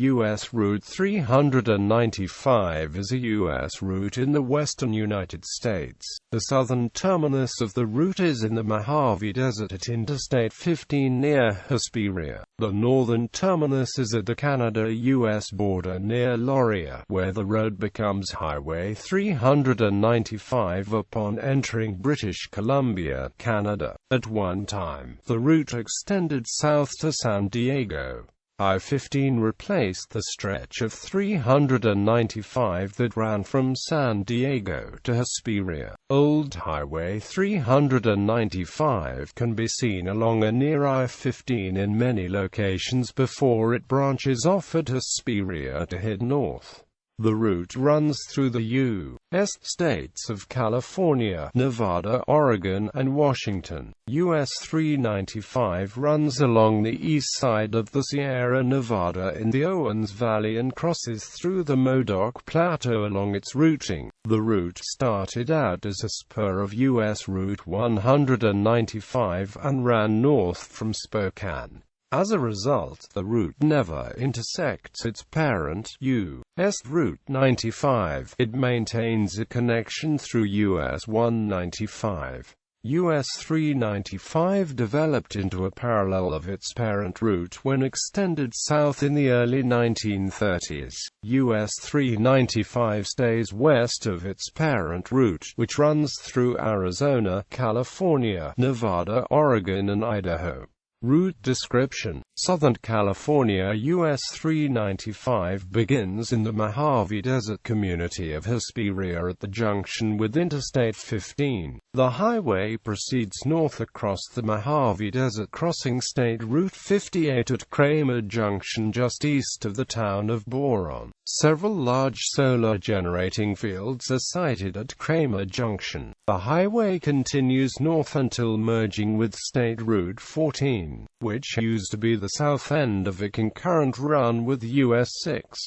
U.S. Route 395 is a U.S. route in the western United States. The southern terminus of the route is in the Mojave Desert at Interstate 15 near Hesperia. The northern terminus is at the Canada-U.S. border near Hesperia, where the road becomes Highway 395 upon entering British Columbia, Canada. At one time, the route extended south to San Diego. I-15 replaced the stretch of 395 that ran from San Diego to Hesperia. Old Highway 395 can be seen along a near I-15 in many locations before it branches off at Hesperia to head north. The route runs through the U.S. states of California, Nevada, Oregon, and Washington. US 395 runs along the east side of the Sierra Nevada in the Owens Valley and crosses through the Modoc Plateau along its routing. The route started out as a spur of U.S. Route 195 and ran north from Spokane. As a result, the route never intersects its parent, U.S. Route 95. It maintains a connection through US 195. US 395 developed into a parallel of its parent route when extended south in the early 1930s. US 395 stays west of its parent route, which runs through Arizona, California, Nevada, Oregon, and Idaho. Route description: Southern California. US 395 begins in the Mojave Desert community of Hesperia at the junction with Interstate 15. The highway proceeds north across the Mojave Desert, crossing State Route 58 at Kramer Junction just east of the town of Boron. Several large solar generating fields are sited at Kramer Junction. The highway continues north until merging with State Route 14, which used to be the south end of a concurrent run with US 6.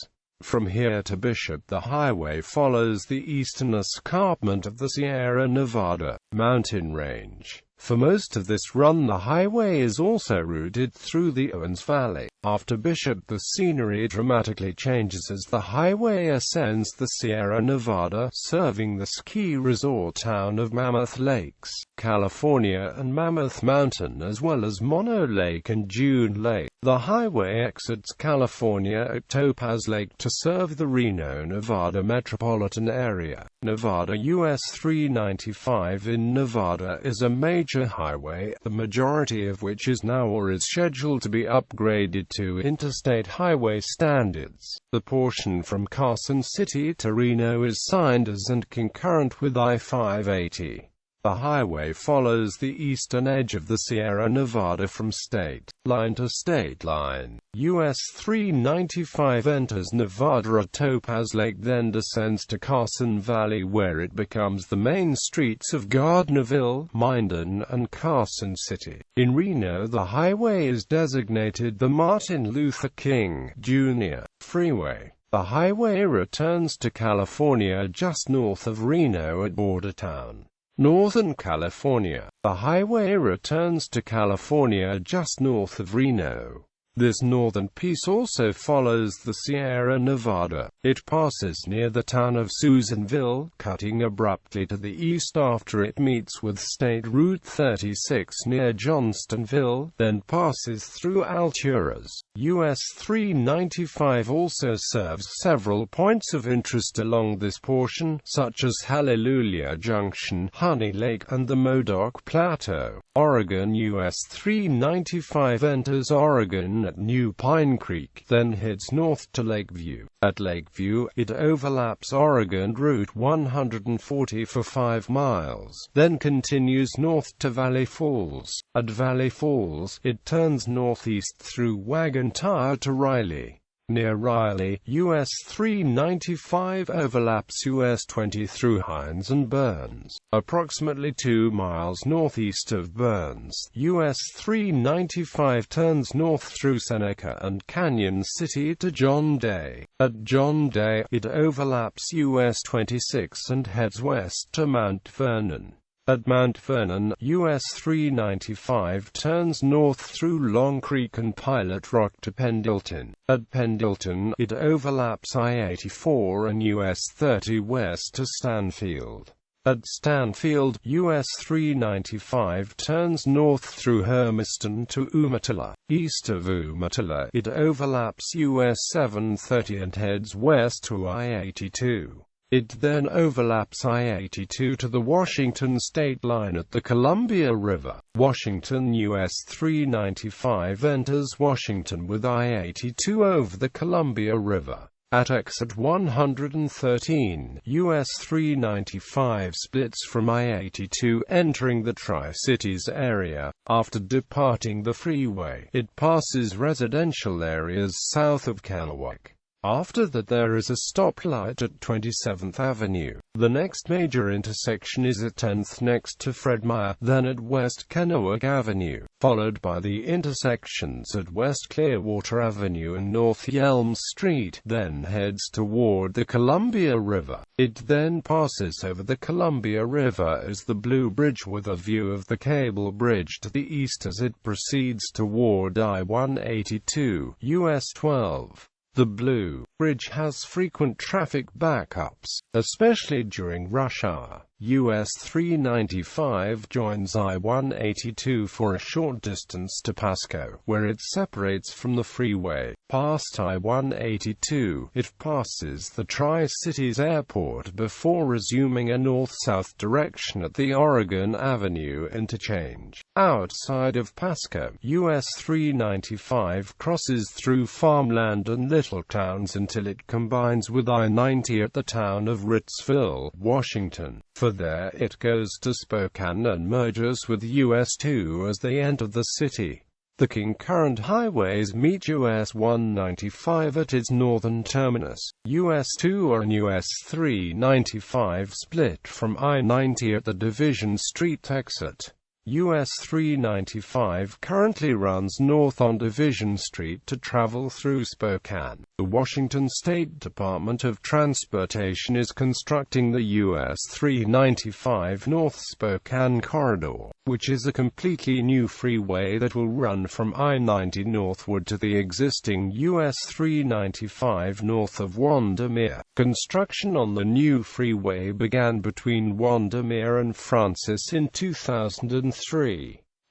From here to Bishop, the highway follows the eastern escarpment of the Sierra Nevada mountain range. For most of this run, the highway is also routed through the Owens Valley. After Bishop, the scenery dramatically changes as the highway ascends the Sierra Nevada, serving the ski resort town of Mammoth Lakes, California, and Mammoth Mountain, as well as Mono Lake and June Lake. The highway exits California at Topaz Lake to serve the Reno, Nevada metropolitan area. Nevada. US 395 in Nevada is a major highway, the majority of which is now or is scheduled to be upgraded to interstate highway standards. The portion from Carson City to Reno is signed as and concurrent with I-580. The highway follows the eastern edge of the Sierra Nevada from state line to state line. US 395 enters Nevada at Topaz Lake, then descends to Carson Valley, where it becomes the main streets of Gardnerville, Minden, and Carson City. In Reno, the highway is designated the Martin Luther King, Jr. Freeway. The highway returns to California just north of Reno at Bordertown. Northern California. The highway returns to California just north of Reno. This northern piece also follows the Sierra Nevada. It passes near the town of Susanville, cutting abruptly to the east after it meets with State Route 36 near Johnstonville, then passes through Alturas. US 395 also serves several points of interest along this portion, such as Hallelujah Junction, Honey Lake, and the Modoc Plateau. Oregon. US 395 enters Oregon at New Pine Creek, then heads north to Lakeview. At Lakeview, it overlaps Oregon Route 140 for 5 miles, then continues north to Valley Falls. At Valley Falls, it turns northeast through Wagon Tire to Riley. Near Riley, US 395 overlaps US 20 through Hines and Burns. Approximately 2 miles northeast of Burns, US 395 turns north through Seneca and Canyon City to John Day. At John Day, it overlaps US 26 and heads west to Mount Vernon. At Mount Vernon, US 395 turns north through Long Creek and Pilot Rock to Pendleton. At Pendleton, it overlaps I-84 and US 30 west to Stanfield. At Stanfield, US 395 turns north through Hermiston to Umatilla. East of Umatilla, it overlaps US 730 and heads west to I-82. It then overlaps I-82 to the Washington state line at the Columbia River. Washington US 395 enters Washington with I-82 over the Columbia River. At exit 113, US 395 splits from I-82 entering the Tri-Cities area. After departing the freeway, it passes residential areas south of Kennewick. After that there is a stoplight at 27th Avenue. The next major intersection is at 10th next to Fred Meyer, then at West Kennewick Avenue, followed by the intersections at West Clearwater Avenue and North Yelm Street, then heads toward the Columbia River. It then passes over the Columbia River as the Blue Bridge with a view of the Cable Bridge to the east as it proceeds toward I-182, US 12. The Blue Bridge has frequent traffic backups, especially during rush hour. US 395 joins I-182 for a short distance to Pasco, where it separates from the freeway. Past I-182, it passes the Tri-Cities Airport before resuming a north-south direction at the Oregon Avenue interchange. Outside of Pasco, US 395 crosses through farmland and little towns until it combines with I-90 at the town of Ritzville, Washington. For there it goes to Spokane and merges with US 2 as they enter the city. The concurrent highways meet US 195 at its northern terminus. US 2 and US 395 split from I-90 at the Division Street exit. US 395 currently runs north on Division Street to travel through Spokane. The Washington State Department of Transportation is constructing the US 395 North Spokane Corridor, which is a completely new freeway that will run from I-90 northward to the existing US 395 north of Windermere. Construction on the new freeway began between Windermere and Francis in 2003.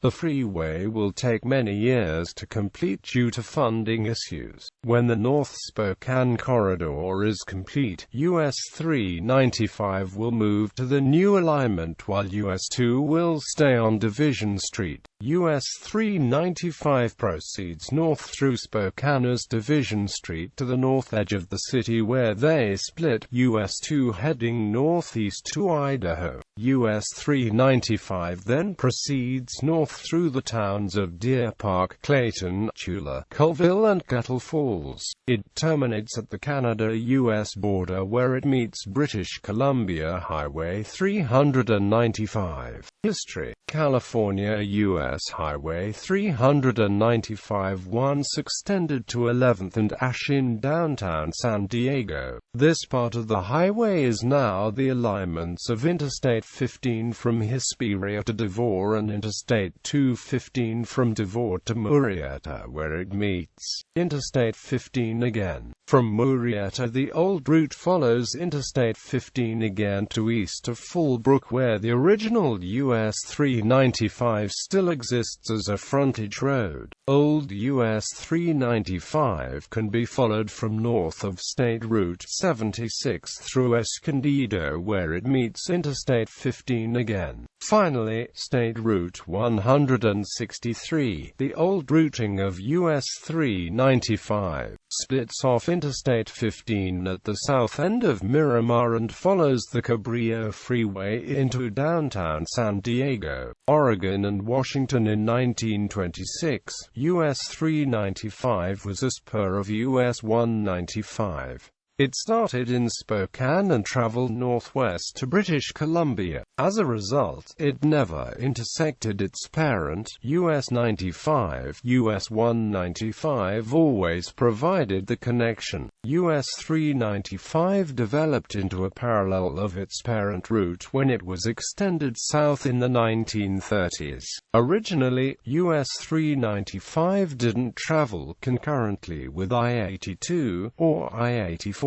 The freeway will take many years to complete due to funding issues. When the North Spokane Corridor is complete, US 395 will move to the new alignment while US 2 will stay on Division Street. US 395 proceeds north through Spokane as Division Street to the north edge of the city where they split, US 2 heading northeast to Idaho. US 395 then proceeds north through the towns of Deer Park, Clayton, Tula, Colville and Kettle Falls. It terminates at the Canada-US border where it meets British Columbia Highway 395. History: California U.S. Highway 395 once extended to 11th and Ash in downtown San Diego. This part of the highway is now the alignments of Interstate 15 from Hesperia to DeVore and Interstate 215 from DeVore to Murrieta where it meets Interstate 15 again. From Murrieta the old route follows Interstate 15 again to east of Fallbrook where the original US 395 still exists as a frontage road. Old US 395 can be followed from north of State Route 76 through Escondido where it meets Interstate 15 again. Finally, State Route 163, the old routing of US 395, splits off Interstate 15 at the south end of Miramar and follows the Cabrillo Freeway into downtown San Diego, Oregon and Washington. In 1926, US 395 was a spur of US 195. It started in Spokane and traveled northwest to British Columbia. As a result, it never intersected its parent, US 95. US 195 always provided the connection. US 395 developed into a parallel of its parent route when it was extended south in the 1930s. Originally, US 395 didn't travel concurrently with I-82 or I-84.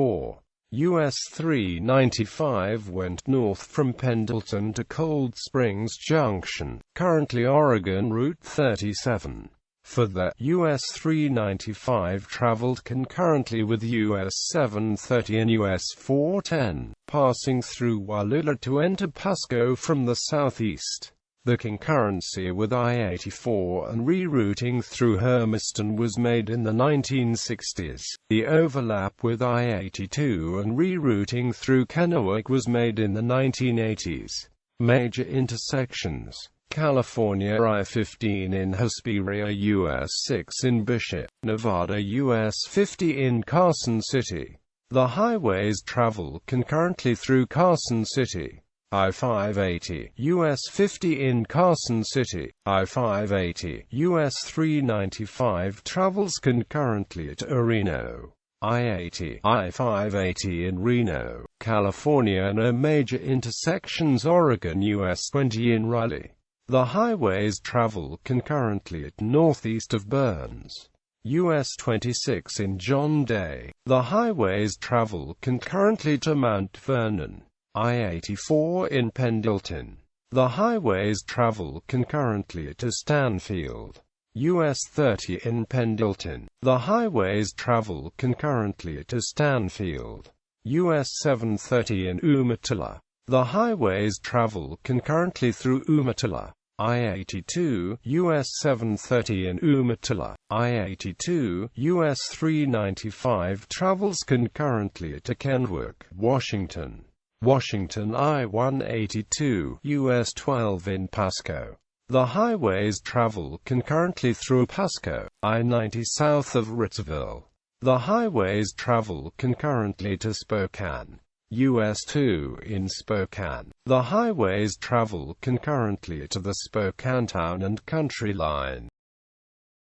US 395 went north from Pendleton to Cold Springs Junction, currently Oregon Route 37. Further, US 395 traveled concurrently with US 730 and US 410, passing through Wallula to enter Pasco from the southeast. The concurrency with I-84 and rerouting through Hermiston was made in the 1960s. The overlap with I-82 and rerouting through Kennewick was made in the 1980s. Major intersections: California I-15 in Hesperia, US 6 in Bishop, Nevada, US 50 in Carson City. The highways travel concurrently through Carson City. I-580, US 50 in Carson City. I-580, US 395 travels concurrently to Reno. I-80, I-580 in Reno, California. No major intersections. Oregon US 20 in Raleigh. The highways travel concurrently at northeast of Burns. US 26 in John Day. The highways travel concurrently to Mount Vernon. I-84 in Pendleton. The highways travel concurrently to Stanfield. US 30 in Pendleton. The highways travel concurrently to Stanfield. US 730 in Umatilla. The highways travel concurrently through Umatilla. I-82, US 730 in Umatilla. I-82, US 395 travels concurrently to Kennewick, Washington. Washington. I-182, US 12 in Pasco. The highways travel concurrently through Pasco. I-90 south of Ritzville. The highways travel concurrently to Spokane. US 2 in Spokane. The highways travel concurrently to the Spokane town and country line.